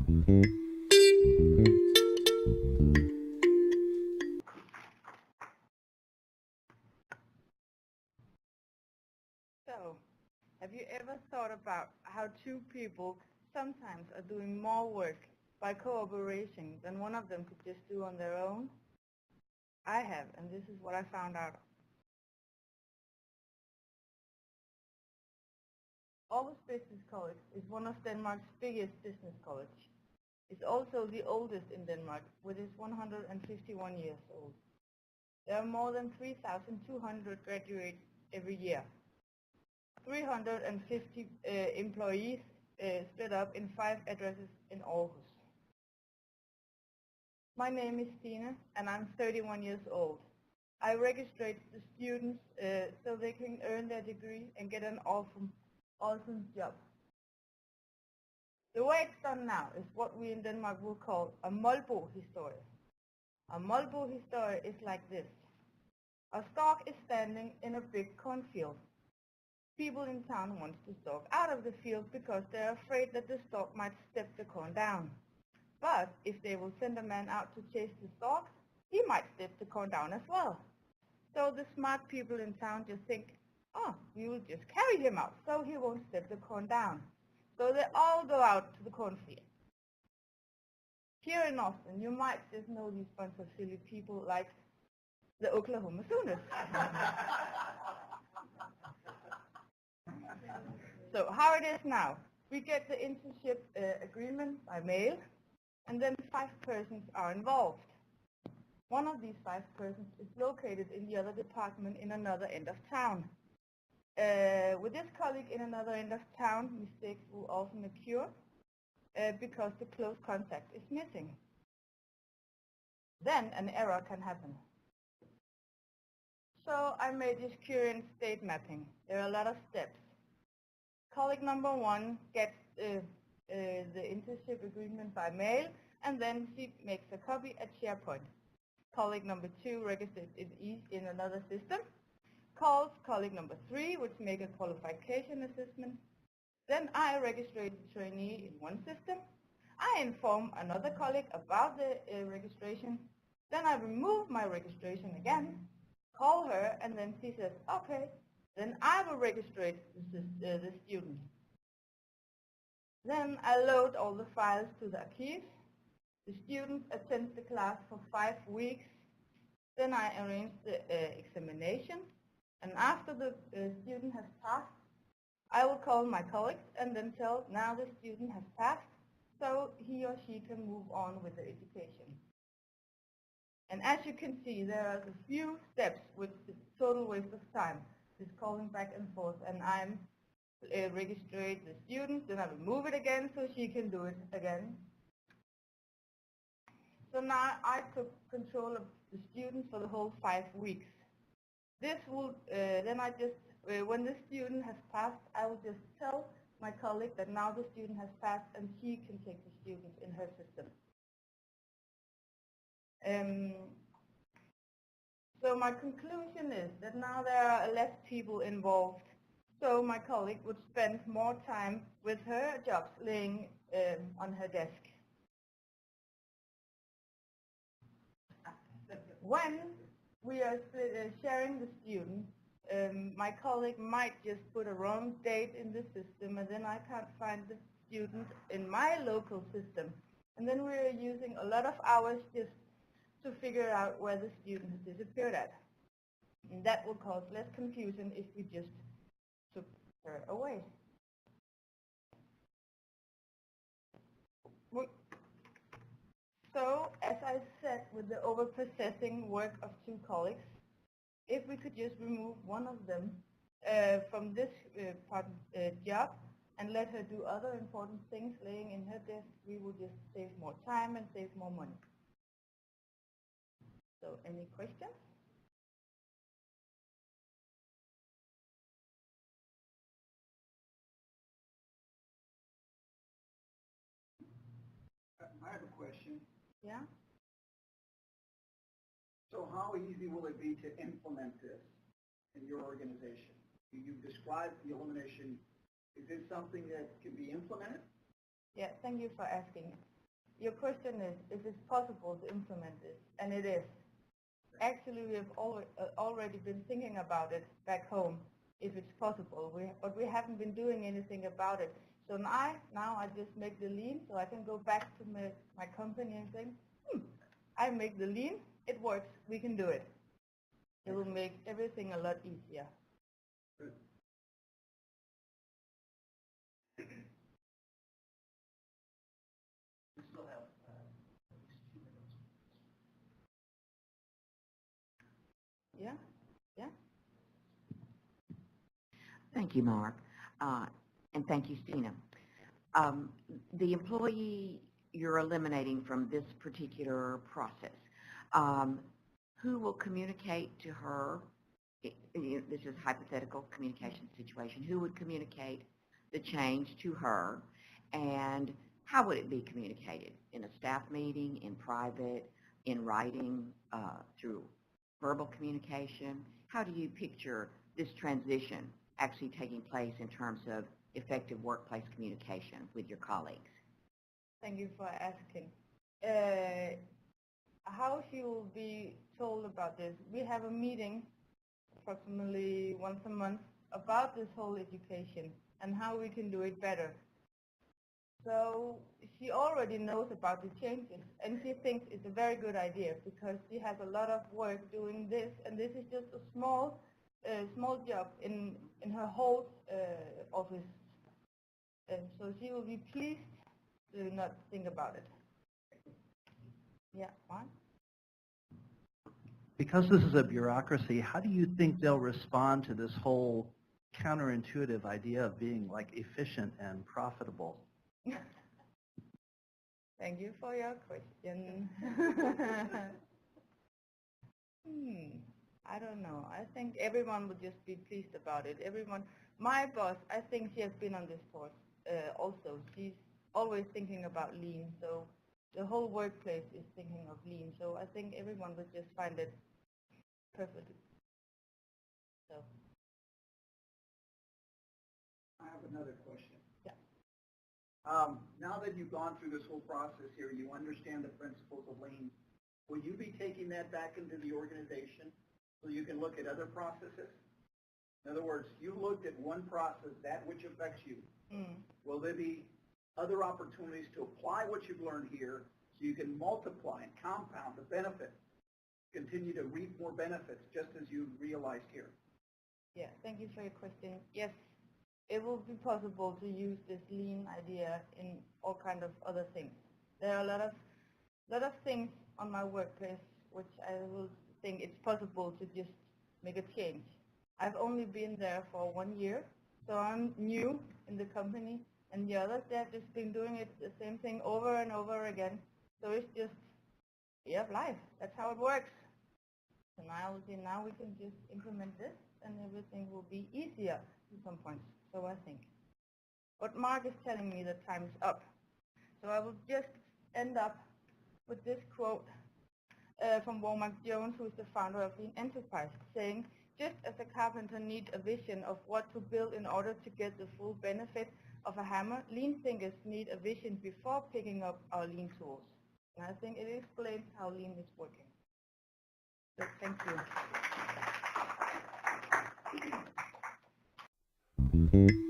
So, have you ever thought about how two people sometimes are doing more work by cooperation than one of them could just do on their own? I have, and this is what I found out. Aarhus Business College is one of Denmark's biggest business colleges. It's also the oldest in Denmark, which is 151 years old. There are more than 3,200 graduates every year. 350 employees split up in 5 addresses in Aarhus. My name is Stine, and I'm 31 years old. I registered the students so they can earn their degree and get an awesome job. The way it's done now is what we in Denmark will call a Molbo-historie. A Molbo-historie is like this. A stork is standing in a big cornfield. People in town want the stork out of the field because they're afraid that the stork might step the corn down. But if they will send a man out to chase the stork, he might step the corn down as well. So the smart people in town just think, oh, we will just carry him out so he won't step the corn down. So they all go out to the cornfield. Here in Austin, you might just know these bunch of silly people like the Oklahoma Sooners. So how it is now, we get the internship agreement by mail, and then 5 persons are involved. One of these 5 persons is located in the other department in another end of town. With this colleague in another end of town, mistakes will often occur because the close contact is missing. Then an error can happen. So I made this current state mapping. There are a lot of steps. Colleague number 1 gets the internship agreement by mail, and then she makes a copy at SharePoint. Colleague number 2 registers it in another system, calls colleague number 3, which makes a qualification assessment. Then I register the trainee in one system. I inform another colleague about the registration. Then I remove my registration again, call her, and then she says, okay, then I will register the student. Then I load all the files to the archives. The student attends the class for 5 weeks. Then I arrange the examination. And after the student has passed, I will call my colleagues and then tell now the student has passed, so he or she can move on with the education. And as you can see, there are a few steps which is total waste of time. This calling back and forth, and I'm registering the student, then I will move it again so she can do it again. So now I took control of the student for the whole 5 weeks. This will, then I just, when the student has passed, I will just tell my colleague that now the student has passed and she can take the student in her system. So my conclusion is that now there are less people involved, so my colleague would spend more time with her jobs laying on her desk. When we are sharing the student, my colleague might just put a wrong date in the system, and then I can't find the student in my local system. And then we're using a lot of hours just to figure out where the student has disappeared at. And that will cause less confusion if we just took her away. So, as I said, with the overprocessing work of 2 colleagues, if we could just remove one of them from this job and let her do other important things laying in her desk, we will just save more time and save more money. So, any questions? I have a question. Yeah? So how easy will it be to implement this in your organization? You described the elimination. Is this something that can be implemented? Yeah, thank you for asking. your question is if it's possible to implement this, and it is. Actually, we have already been thinking about it back home, if it's possible, but we haven't been doing anything about it. So now I just make the lean, so I can go back to my company and say, I make the lean, it works, we can do it. It will make everything a lot easier. Good. We still have at least 2 minutes. Yeah, yeah. Thank you, Mark. And thank you, Stine. The employee you're eliminating from this particular process, who will communicate to her, this is a hypothetical communication situation, who would communicate the change to her, and how would it be communicated? In a staff meeting, in private, in writing, through verbal communication? How do you picture this transition actually taking place in terms of effective workplace communication with your colleagues? Thank you for asking. How she will be told about this? We have a meeting approximately once a month about this whole education and how we can do it better. So she already knows about the changes, and she thinks it's a very good idea because she has a lot of work doing this, and this is just a small job in her whole office. So she will be pleased to not think about it. Yeah, fine. Because this is a bureaucracy, how do you think they'll respond to this whole counterintuitive idea of being like efficient and profitable? Thank you for your question. I don't know. I think everyone would just be pleased about it. Everyone, my boss, I think she has been on this course also. She's always thinking about lean, so the whole workplace is thinking of lean. So I think everyone would just find it perfect. So. I have another question. Yeah. Now that you've gone through this whole process here, you understand the principles of lean. Will you be taking that back into the organization so you can look at other processes? In other words, you looked at one process, that which affects you. Will there be other opportunities to apply what you've learned here so you can multiply and compound the benefit, continue to reap more benefits just as you realized here? Yeah, thank you for your question. Yes, it will be possible to use this lean idea in all kinds of other things. There are a lot of things on my workplace which I will think it's possible to just make a change. I've only been there for 1 year, so I'm new in the company, and the others, they have just been doing it the same thing over and over again. So it's just, yeah, life. That's how it works. So now we can just implement this, and everything will be easier at some point, so I think. But Mark is telling me that time's up. So I will just end up with this quote from Womack Jones, who is the founder of Lean Enterprise, saying, just as a carpenter needs a vision of what to build in order to get the full benefit of a hammer, lean thinkers need a vision before picking up our lean tools. And I think it explains how lean is working. So thank you.